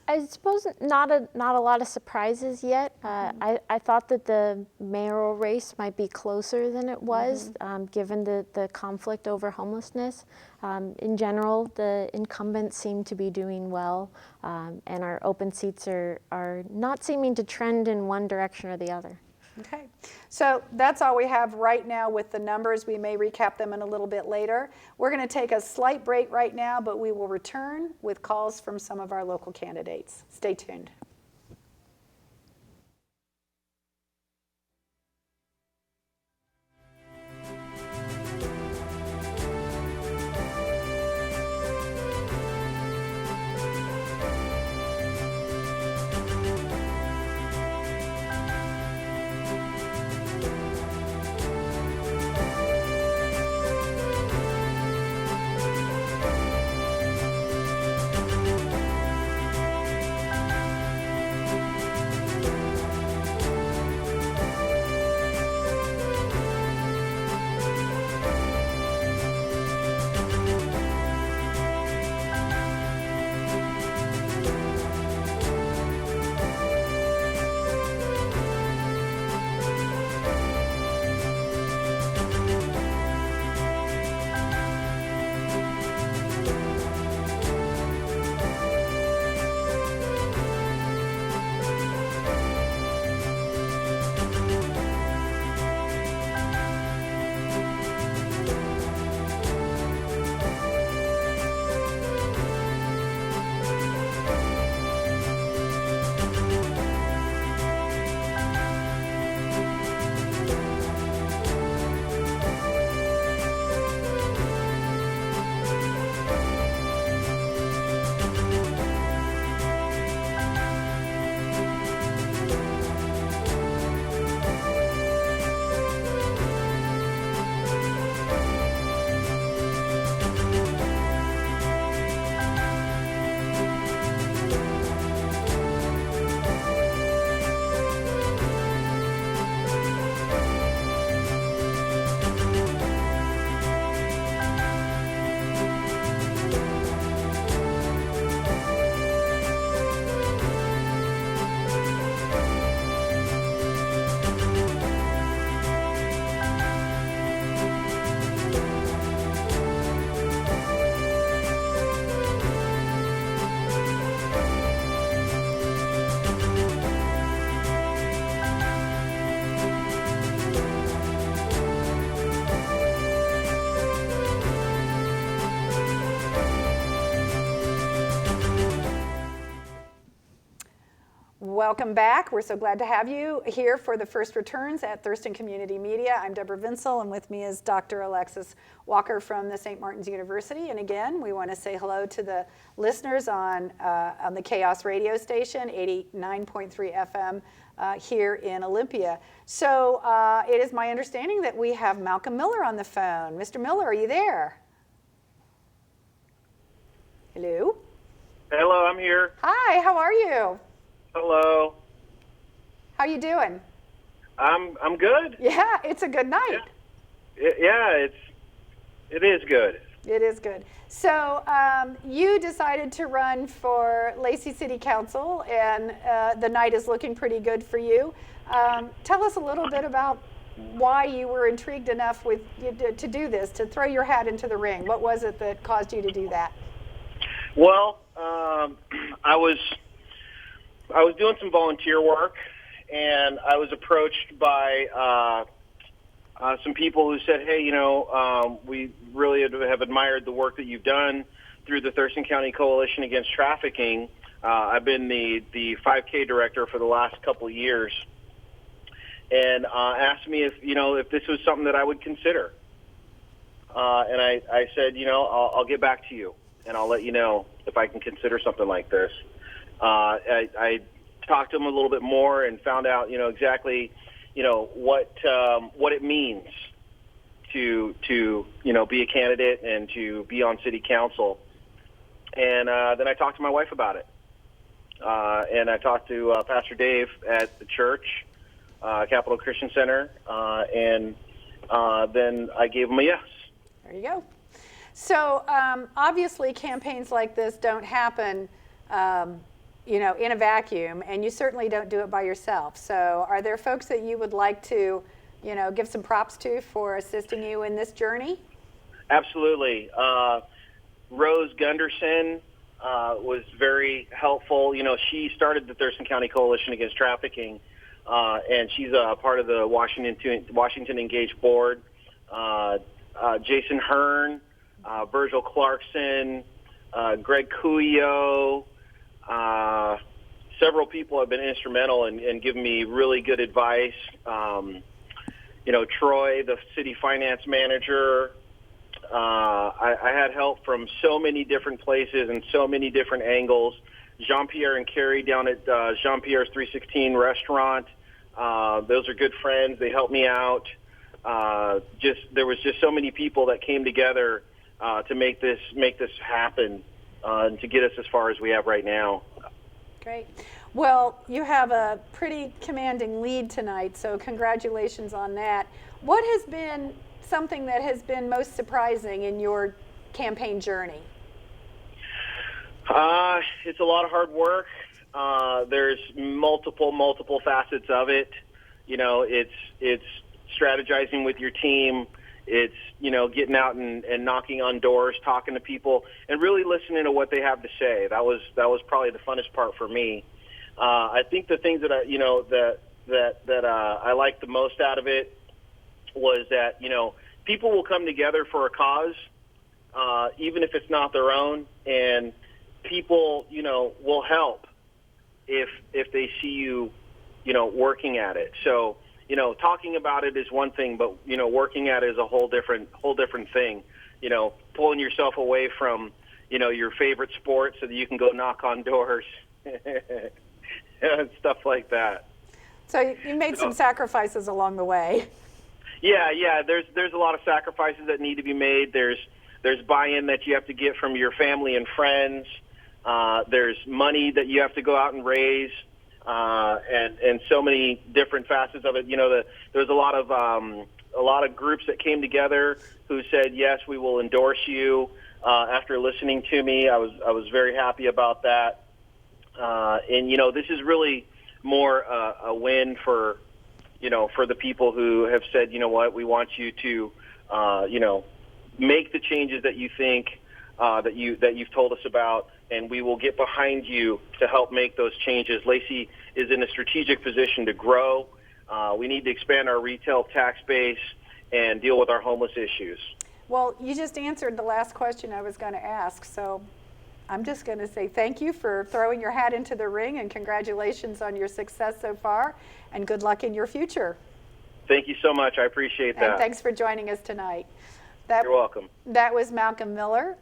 I suppose not a lot of surprises yet. I thought that the mayoral race might be closer than it was, given the conflict over homelessness. In general, the incumbents seem to be doing well, and our open seats are not seeming to trend in one direction or the other.
Okay, so that's all we have right now with the numbers. We may recap them in a little bit later. We're going to take a slight break right now, but we will return with calls from some of our local candidates. Stay tuned. Welcome back. We're so glad to have you here for the first returns at Thurston Community Media. I'm Deborah Vinsel, and with me is Dr. Alexis Walker from the St. Martin's University. And again, we want to say hello to the listeners on the Chaos radio station, 89.3 FM here in Olympia. So it is my understanding that we have Malcolm Miller on the phone. Mr. Miller, are you there? Hello?
Hello, I'm here.
Hi, how are you?
Hello.
How you doing?
I'm good.
Yeah, it's a good night.
Yeah, it is good.
It is good. So you decided to run for Lacey City Council, and the night is looking pretty good for you. Tell us a little bit about why you were intrigued enough to do this, to throw your hat into the ring. What was it that caused you to do that?
Well, I was doing some volunteer work, and I was approached by some people who said, hey, we really have admired the work that you've done through the Thurston County Coalition Against Trafficking. I've been the 5K director for the last couple of years, and asked me if this was something that I would consider. And I said, I'll get back to you, and I'll let you know if I can consider something like this. I talked to him a little bit more and found out, exactly, what it means to be a candidate and to be on city council. And then I talked to my wife about it. And I talked to Pastor Dave at the church, Capital Christian Center, and then I gave him a yes.
There you go. So obviously campaigns like this don't happen in a vacuum, and you certainly don't do it by yourself. So are there folks that you would like to give some props to for assisting you in this journey?
Absolutely. Rose Gunderson was very helpful. She started the Thurston County Coalition Against Trafficking, and she's a part of the Washington Engaged Board. Jason Hearn, Virgil Clarkson, Greg Cuyo, several people have been instrumental in giving me really good advice. Troy, the city finance manager, I had help from so many different places and so many different angles. Jean-Pierre and Carrie down at Jean-Pierre's 316 restaurant. Those are good friends. They helped me out. There was just so many people that came together to make this happen and to get us as far as we have right now.
Great. Well, you have a pretty commanding lead tonight, so congratulations on that. What has been something that has been most surprising in your campaign journey?
It's a lot of hard work. There's multiple facets of it. It's strategizing with your team. It's, getting out and knocking on doors, talking to people, and really listening to what they have to say. That was probably the funnest part for me. I think the things that I liked the most out of it was that, people will come together for a cause, even if it's not their own, and people, will help if they see you, working at it. So, talking about it is one thing, but, working at it is a whole different thing. Pulling yourself away from, your favorite sport so that you can go knock on doors and stuff like that.
So you made some sacrifices along the way.
Yeah. There's a lot of sacrifices that need to be made. There's buy-in that you have to get from your family and friends. There's money that you have to go out and raise. And so many different facets of it. There's a lot of groups that came together who said, yes, we will endorse you. After listening to me, I was very happy about that. And this is really more a win for the people who have said, we want you to, make the changes that you think that you've told us about, and we will get behind you to help make those changes. Lacey is in a strategic position to grow. We need to expand our retail tax base and deal with our homeless issues.
Well, you just answered the last question I was going to ask, so I'm just going to say thank you for throwing your hat into the ring, and congratulations on your success so far, and good luck in your future.
Thank you so much. I appreciate that.
And thanks for joining us tonight.
You're welcome.
That was Malcolm Miller,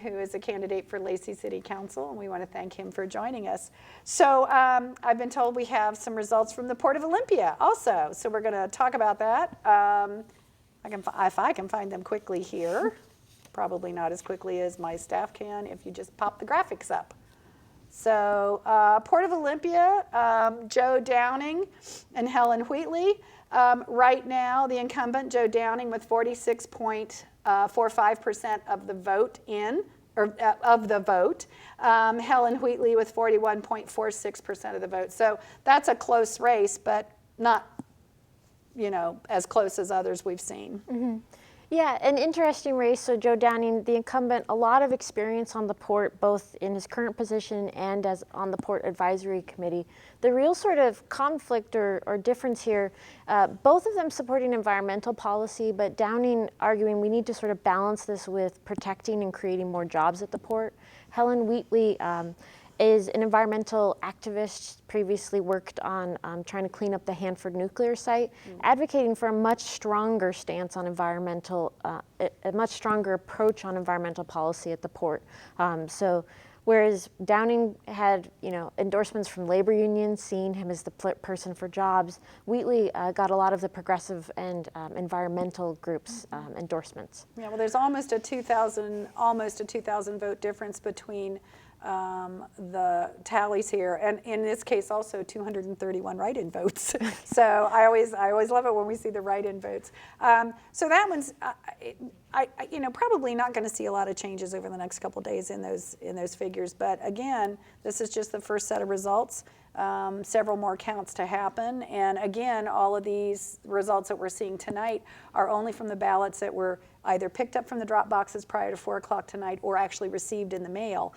who is a candidate for Lacey City Council, and we want to thank him for joining us. So I've been told we have some results from the Port of Olympia also, so we're going to talk about that. If I can find them quickly here, probably not as quickly as my staff can if you just pop the graphics up. So Port of Olympia, Joe Downing and Helen Wheatley. Right now, the incumbent, Joe Downing, with 46.45% of the vote Helen Wheatley with 41.46% of the vote. So that's a close race, but not, as close as others we've seen.
Mm-hmm. Yeah, an interesting race. So Joe Downing, the incumbent, a lot of experience on the port, both in his current position and as on the Port Advisory Committee. The real sort of conflict or difference here, both of them supporting environmental policy, but Downing arguing we need to sort of balance this with protecting and creating more jobs at the port. Helen Wheatley is an environmental activist, previously worked on trying to clean up the Hanford nuclear site, advocating for a much stronger stance on environmental, a much stronger approach on environmental policy at the port. So whereas Downing had, endorsements from labor unions, seeing him as the person for jobs, Wheatley got a lot of the progressive and environmental groups' endorsements.
Yeah, well, there's almost a 2,000 vote difference between the tallies here, and in this case also 231 write-in votes. So I always love it when we see the write-in votes. So that one's probably not going to see a lot of changes over the next couple of days in those figures. But again, this is just the first set of results. Several more counts to happen, and again, all of these results that we're seeing tonight are only from the ballots that were either picked up from the drop boxes prior to 4 o'clock tonight or actually received in the mail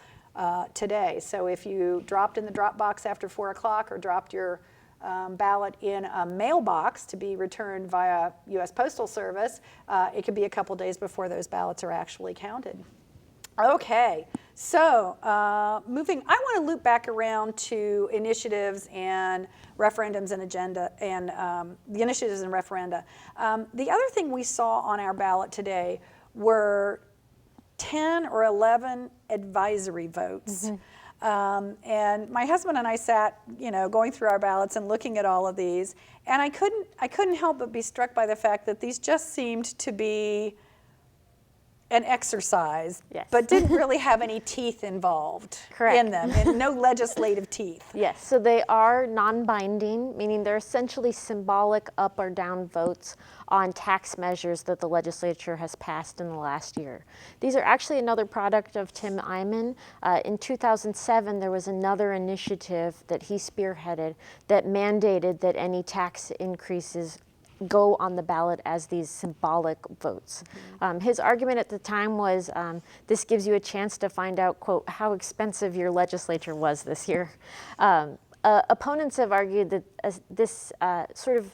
today. So if you dropped in the drop box after 4 o'clock or dropped your ballot in a mailbox to be returned via U.S. Postal Service, it could be a couple days before those ballots are actually counted. Okay, so I want to loop back around to initiatives and referendums and agenda, and the initiatives and referenda. The other thing we saw on our ballot today were 10 or 11 advisory votes. And my husband and I sat, going through our ballots and looking at all of these, and I couldn't help but be struck by the fact that these just seemed to be an exercise,
yes,
but didn't really have any teeth involved in them, and no legislative teeth.
Yes, so they are non-binding, meaning they're essentially symbolic up or down votes on tax measures that the legislature has passed in the last year. These are actually another product of Tim Eyman. In 2007, there was another initiative that he spearheaded that mandated that any tax increases go on the ballot as these symbolic votes. His argument at the time was this gives you a chance to find out, quote, how expensive your legislature was this year. Opponents have argued that this sort of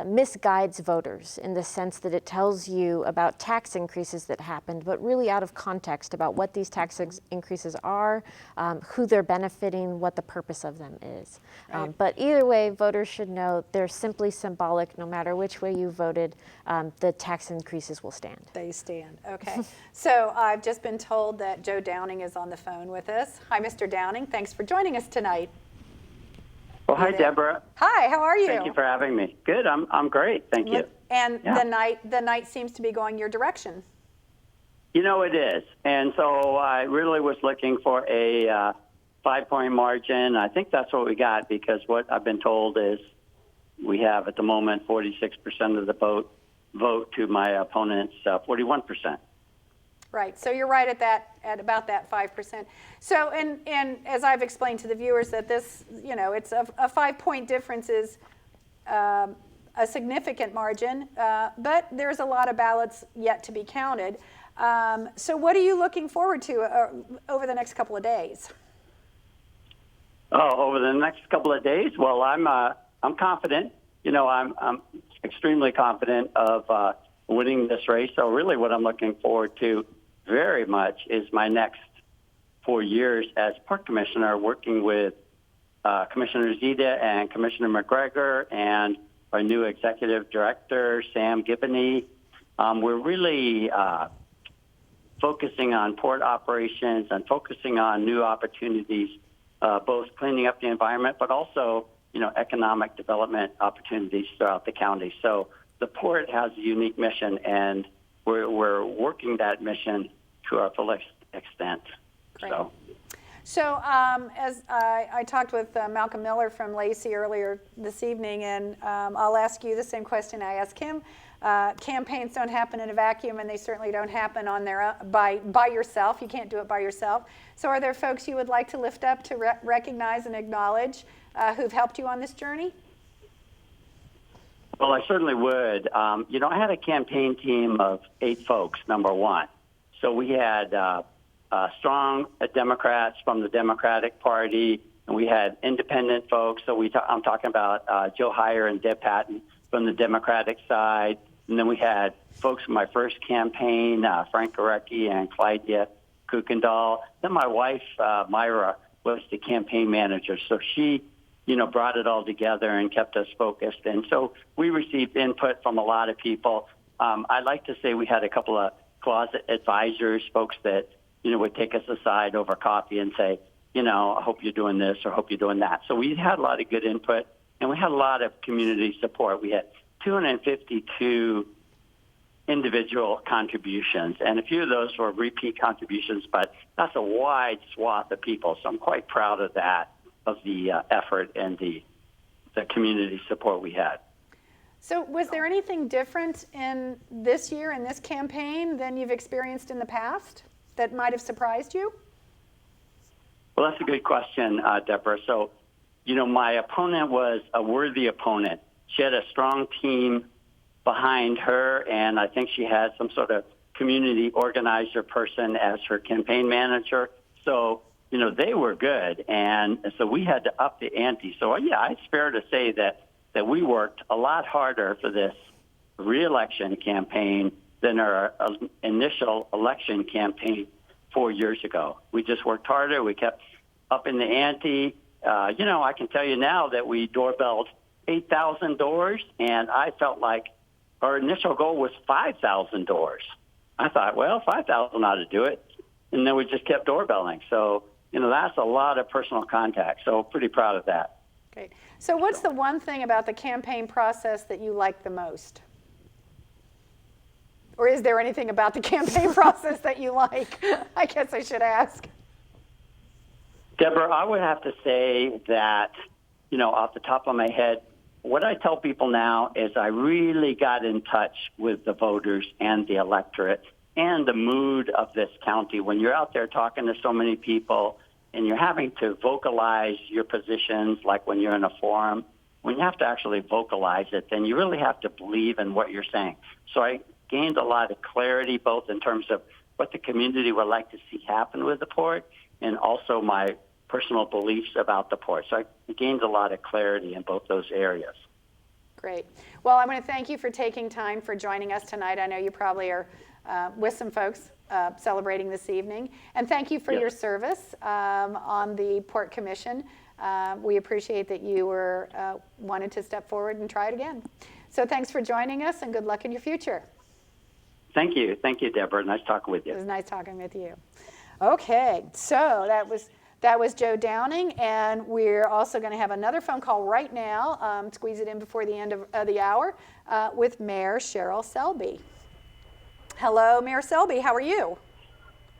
misguides voters in the sense that it tells you about tax increases that happened, but really out of context about what these tax increases are, who they're benefiting, what the purpose of them is.
Right.
But either way, voters should know they're simply symbolic. No matter which way you voted, the tax increases will stand.
They stand, okay. So I've just been told that Joe Downing is on the phone with us. Hi, Mr. Downing, thanks for joining us tonight.
Well, hi, Deborah.
Hi, how are you?
Thank you for having me. Good, I'm great, thank you.
And
Yeah.
the night seems to be going your direction.
You know it is, and so I really was looking for a 5-point margin. I think that's what we got, because what I've been told is we have at the moment 46% of the vote to my opponent's 41%.
Right, so you're right at about that 5%. So, and as I've explained to the viewers, that this, it's a 5-point difference is a significant margin, but there's a lot of ballots yet to be counted. So what are you looking forward to over the next couple of days?
Oh, over the next couple of days? Well, I'm confident. I'm extremely confident of winning this race. So really what I'm looking forward to very much is my next 4 years as park commissioner, working with Commissioner Zita and Commissioner McGregor and our new executive director, Sam Gibney. We're really focusing on port operations and focusing on new opportunities, both cleaning up the environment, but also, economic development opportunities throughout the county. So the port has a unique mission, and we're working that mission to our fullest extent.
Great. So as I talked with Malcolm Miller from Lacey earlier this evening, and I'll ask you the same question I asked him. Campaigns don't happen in a vacuum, and they certainly don't happen on their own, by yourself. You can't do it by yourself. So are there folks you would like to lift up to recognize and acknowledge who've helped you on this journey?
Well, I certainly would. I had a campaign team of 8 folks, number one. So we had strong Democrats from the Democratic Party, and we had independent folks. So I'm talking about Joe Heyer and Deb Patton from the Democratic side. And then we had folks from my first campaign, Frank Gorecki and Clydia Kuykendall. Then my wife, Myra, was the campaign manager. So she brought it all together and kept us focused. And so we received input from a lot of people. I'd like to say we had a couple of closet advisors, folks that, would take us aside over coffee and say, I hope you're doing this or hope you're doing that. So we had a lot of good input, and we had a lot of community support. We had 252 individual contributions, and a few of those were repeat contributions, but that's a wide swath of people. So I'm quite proud of that, of the effort and the community support we had.
So was there anything different in this year, in this campaign, than you've experienced in the past that might have surprised you?
Well, that's a good question, Deborah. So, my opponent was a worthy opponent. She had a strong team behind her, and I think she had some sort of community organizer person as her campaign manager. So, they were good, and so we had to up the ante. So, yeah, it's fair to say that we worked a lot harder for this re-election campaign than our initial election campaign 4 years ago. We just worked harder. We kept upping the ante. I can tell you now that we doorbelled 8,000 doors, and I felt like our initial goal was 5,000 doors. I thought, well, 5,000 ought to do it. And then we just kept doorbelling. So, that's a lot of personal contact. So pretty proud of that.
Great. So what's the one thing about the campaign process that you like the most? Or is there anything about the campaign process that you like? I guess I should ask.
Deborah, I would have to say that, off the top of my head, what I tell people now is I really got in touch with the voters and the electorate and the mood of this county. When you're out there talking to so many people and you're having to vocalize your positions, like when you're in a forum, when you have to actually vocalize it, then you really have to believe in what you're saying. So I gained a lot of clarity, both in terms of what the community would like to see happen with the port and also my personal beliefs about the port. So I gained a lot of clarity in both those areas.
Great. Well, I want to thank you for taking time for joining us tonight. I know you probably are with some folks celebrating this evening. And thank you for your service on the Port Commission. We appreciate that you were wanted to step forward and try it again. So thanks for joining us, and good luck in your future.
Thank you. Thank you, Deborah. Nice talking with you.
It was nice talking with you. Okay, so that was Joe Downing, and we're also going to have another phone call right now, squeeze it in before the end of the hour, with Mayor Cheryl Selby. Hello, Mayor Selby, how are you?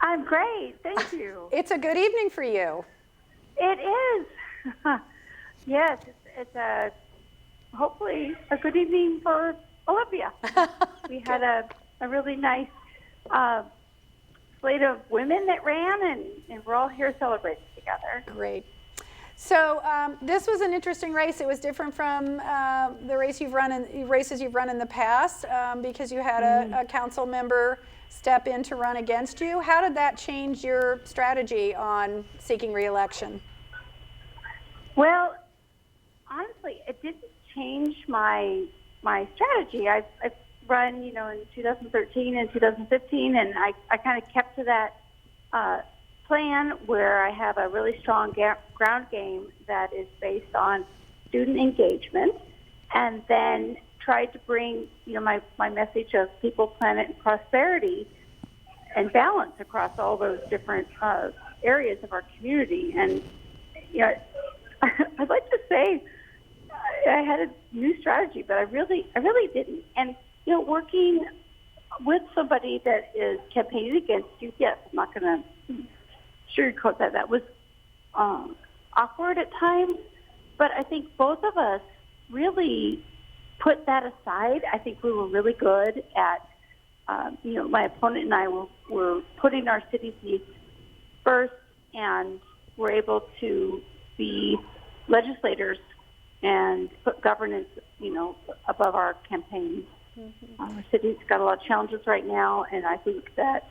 I'm great, thank you.
It's a good evening for you.
It is. Yes, it's a hopefully a good evening for Olympia. We had a really nice slate of women that ran, and we're all here celebrating together.
Great. So this was an interesting race. It was different from the races you've run in the past because you had a council member step in to run against you. How did that change your strategy on seeking re-election?
Well, honestly, it didn't change my strategy. I've run, in 2013 and 2015, and I kind of kept to that plan where I have a really strong ground game that is based on student engagement, and then tried to bring, my message of people, planet, and prosperity and balance across all those different areas of our community. And, I'd like to say I had a new strategy, but I really didn't. And, working with somebody that is campaigning against you, yes, I'm not going to sugarcoat that. That was awkward at times, but I think both of us really put that aside. I think we were really good at, my opponent and I were putting our city's needs first, and were able to be legislators and put governance, above our campaign. Our city's got a lot of challenges right now, and I think that,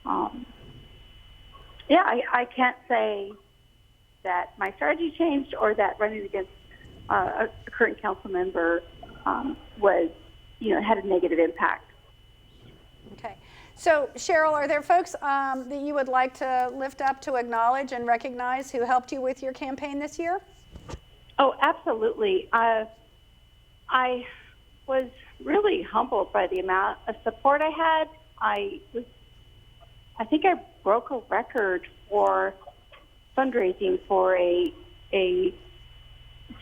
I can't say that my strategy changed or that running against a current council member was, had a negative impact.
Okay. So, Cheryl, are there folks that you would like to lift up to acknowledge and recognize who helped you with your campaign this year?
Oh, absolutely. I was really humbled by the amount of support I had. I think I broke a record for fundraising for a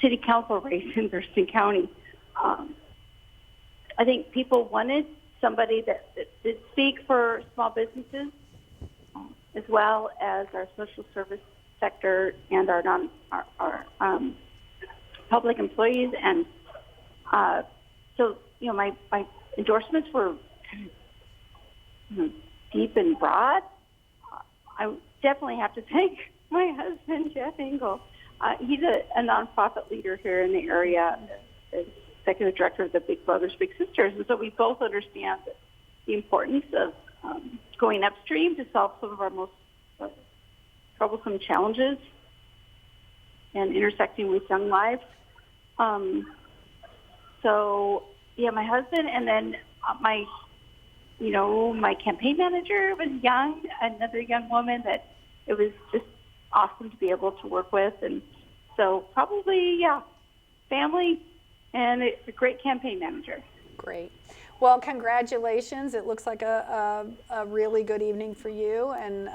city council race in Thurston County. I think people wanted somebody that speak for small businesses, as well as our social service sector and our public employees. And so, my endorsements were deep and broad. I definitely have to thank my husband, Jeff Engel. He's a nonprofit leader here in the area, executive director of the Big Brothers Big Sisters, and so we both understand the importance of going upstream to solve some of our most troublesome challenges and intersecting with young lives. So yeah, my husband, and then my campaign manager was young, another young woman that it was just awesome to be able to work with. And so probably, family and a great campaign manager.
Great. Well, congratulations. It looks like a really good evening for you, and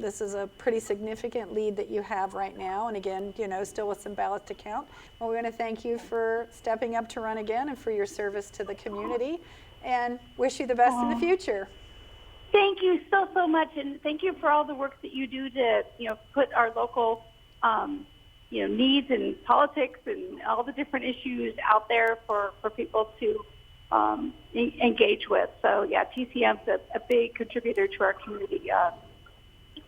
this is a pretty significant lead that you have right now. And again, still with some ballots to count. Well, we want to thank you for stepping up to run again and for your service to the community, and wish you the best in the future.
Thank you so much, and thank you for all the work that you do to put our local needs and politics and all the different issues out there for people to engage with. So yeah, TCM's a big contributor to our community,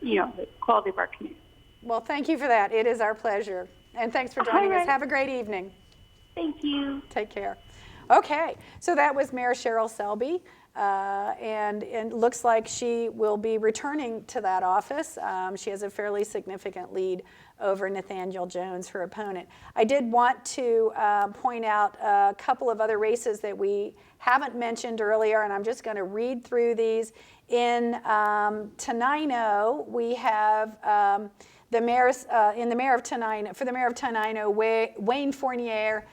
the quality of our community.
Well, thank you for that. It is our pleasure. And thanks for joining us. Have a great evening.
Thank you.
Take care. Okay, so that was Mayor Cheryl Selby. And it looks like she will be returning to that office. She has a fairly significant lead over Nathaniel Jones, her opponent. I did want to point out a couple of other races that we haven't mentioned earlier, and I'm just going to read through these. In Tenino, we have the mayor's in the mayor of Tenino. For the mayor of Tenino, Wayne Fournier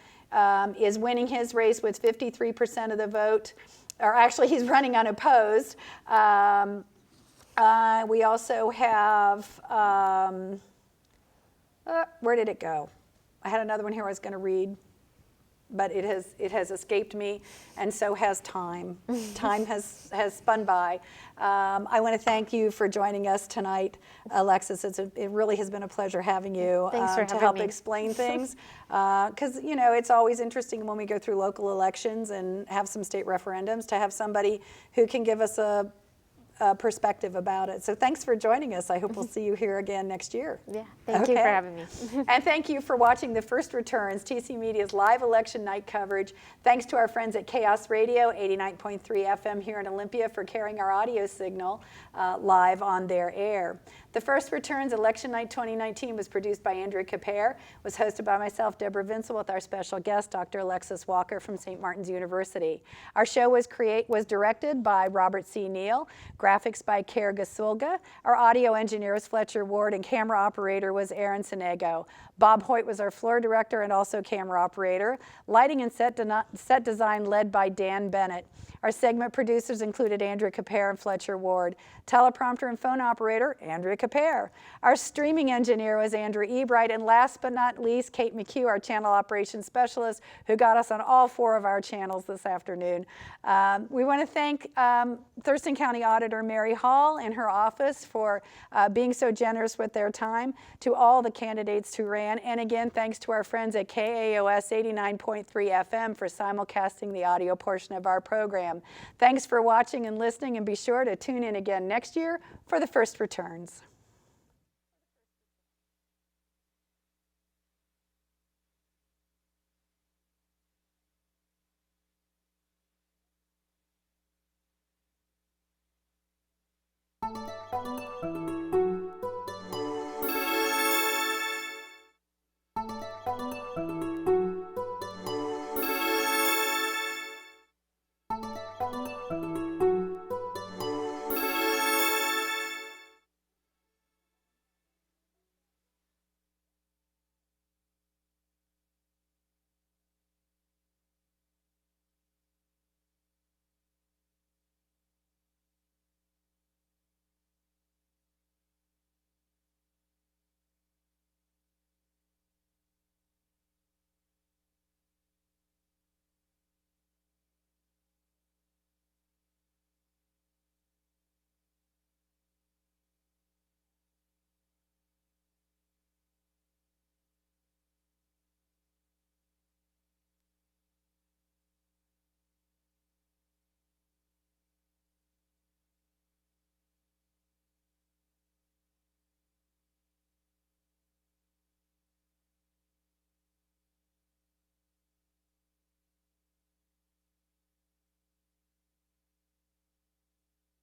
is winning his race with 53% of the vote. Or actually, he's running unopposed. We also have, where did it go? I had another one here I was going to read, but it has escaped me, and so has time. Time has spun by. I want to thank you for joining us tonight, Alexis. It really has been a pleasure having you to help explain things. Because it's always interesting when we go through local elections and have some state referendums to have somebody who can give us a perspective about it. So thanks for joining us. I hope we'll see you here again next year.
Yeah, thank you for having me.
And thank you for watching The First Returns, TC Media's live election night coverage. Thanks to our friends at Chaos Radio, 89.3 FM here in Olympia, for carrying our audio signal live on their air. The First Returns Election Night 2019 was produced by Andrea Capere, was hosted by myself, Deborah Vinsel, with our special guest, Dr. Alexis Walker from St. Martin's University. Our show was directed by Robert C. Neal, graphics by Kerr Gasulga. Our audio engineer was Fletcher Ward, and camera operator was Aaron Sinego. Bob Hoyt was our floor director and also camera operator. Lighting and set design led by Dan Bennett. Our segment producers included Andrea Capere and Fletcher Ward. Teleprompter and phone operator, Andrea Capere. Our streaming engineer was Andrew Ebright. And last but not least, Kate McHugh, our channel operations specialist, who got us on all 4 of our channels this afternoon. We want to thank Thurston County Auditor Mary Hall and her office for being so generous with their time, to all the candidates who ran. And again, thanks to our friends at KAOS 89.3 FM for simulcasting the audio portion of our program. Thanks for watching and listening, and be sure to tune in again next year for The First Returns.